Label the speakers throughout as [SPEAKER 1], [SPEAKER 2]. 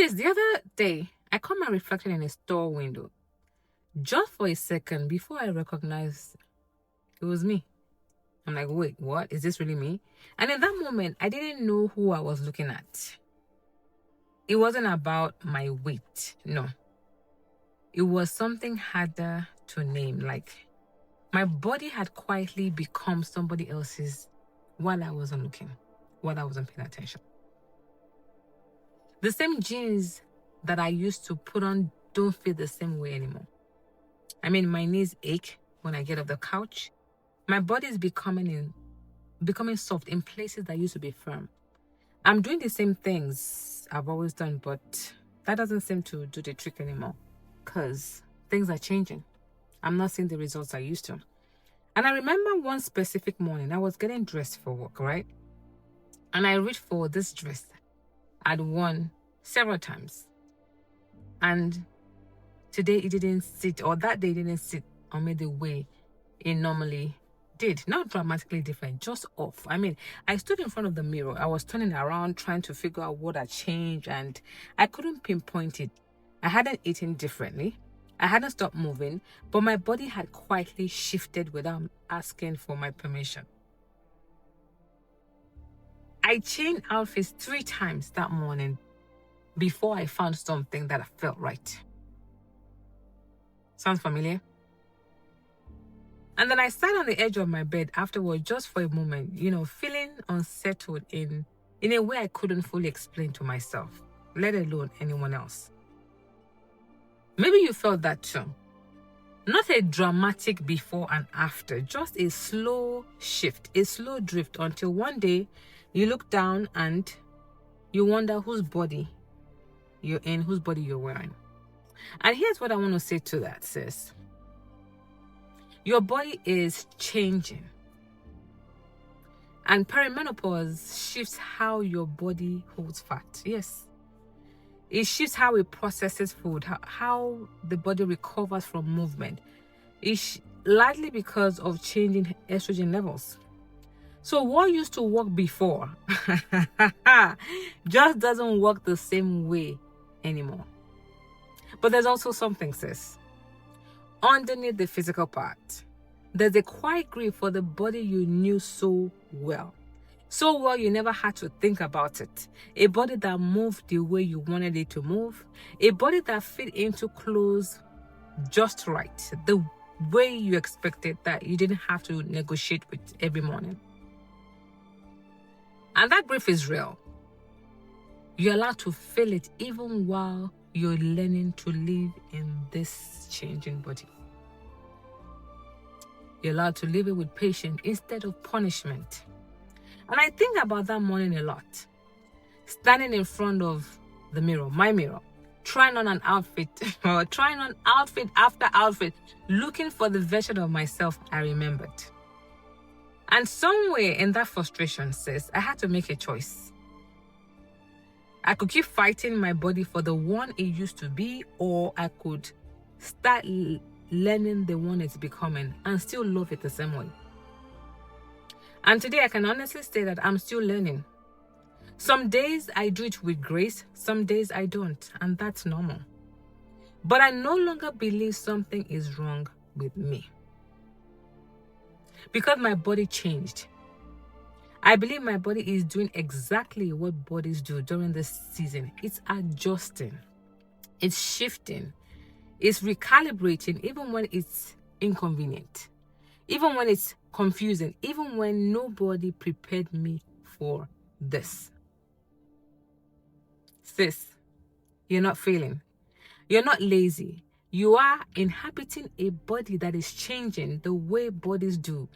[SPEAKER 1] Sis, the other day, I caught my reflection in a store window just for a second before I recognized it was me. I'm like, wait, what? Is this really me? And in that moment, I didn't know who I was looking at. It wasn't about my weight. No. It was something harder to name. Like, my body had quietly become somebody else's while I wasn't looking, while I wasn't paying attention. The same jeans that I used to put on don't fit the same way anymore. I mean, my knees ache when I get off the couch. My body is becoming soft in places that used to be firm. I'm doing the same things I've always done, but that doesn't seem to do the trick anymore because things are changing. I'm not seeing the results I used to. And I remember one specific morning, I was getting dressed for work, right? And I reached for this dress I'd worn several times. And today it didn't sit, or that day didn't sit on me the way it normally did. Not dramatically different, just off. I mean, I stood in front of the mirror. I was turning around trying to figure out what had changed, and I couldn't pinpoint it. I hadn't eaten differently. I hadn't stopped moving, but my body had quietly shifted without asking for my permission. I changed outfits 3 times that morning before I found something that felt right. Sounds familiar? And then I sat on the edge of my bed afterward just for a moment, feeling unsettled in a way I couldn't fully explain to myself, let alone anyone else. Maybe you felt that too. Not a dramatic before and after, just a slow shift, a slow drift until one day you look down and you wonder whose body you're in, whose body you're wearing. And here's what I want to say to that, sis. Your body is changing. And perimenopause shifts how your body holds fat. Yes. It shifts how it processes food, how the body recovers from movement. It's largely because of changing estrogen levels. So what used to work before just doesn't work the same way anymore. But there's also something, sis. Underneath the physical part, there's a quiet grief for the body you knew so well. So well you never had to think about it. A body that moved the way you wanted it to move. A body that fit into clothes just right. The way you expected, that you didn't have to negotiate with every morning. And that grief is real. You're allowed to feel it even while you're learning to live in this changing body. You're allowed to live it with patience instead of punishment. And I think about that morning a lot. Standing in front of the mirror, my mirror, trying on an outfit, or trying on outfit after outfit, looking for the version of myself I remembered. And somewhere in that frustration, sis, I had to make a choice. I could keep fighting my body for the one it used to be, or I could start learning the one it's becoming and still love it the same way. And today I can honestly say that I'm still learning. Some days I do it with grace, some days I don't, and that's normal. But I no longer believe something is wrong with me, because my body changed. I believe my body is doing exactly what bodies do during this season. It's adjusting, it's shifting, it's recalibrating, even when it's inconvenient, even when it's confusing, even when nobody prepared me for this. Sis, you're not failing. You're not lazy. You are inhabiting a body that is changing the way bodies do,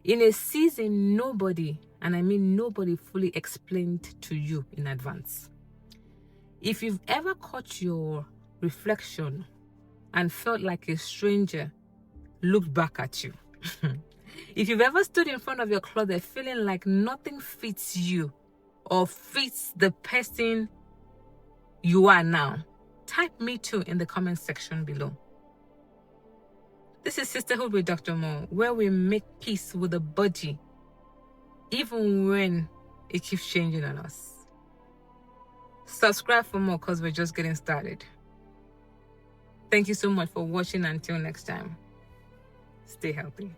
[SPEAKER 1] in a season nobody, and I mean nobody, fully explained to you in advance. If you've ever caught your reflection and felt like a stranger looked back at you, if you've ever stood in front of your closet feeling like nothing fits you or fits the person you are now, type "me too" in the comment section below. This is Sisterhood with Dr. Mo, where we make peace with the body, even when it keeps changing on us. Subscribe for more because we're just getting started. Thank you so much for watching. Until next time, stay healthy.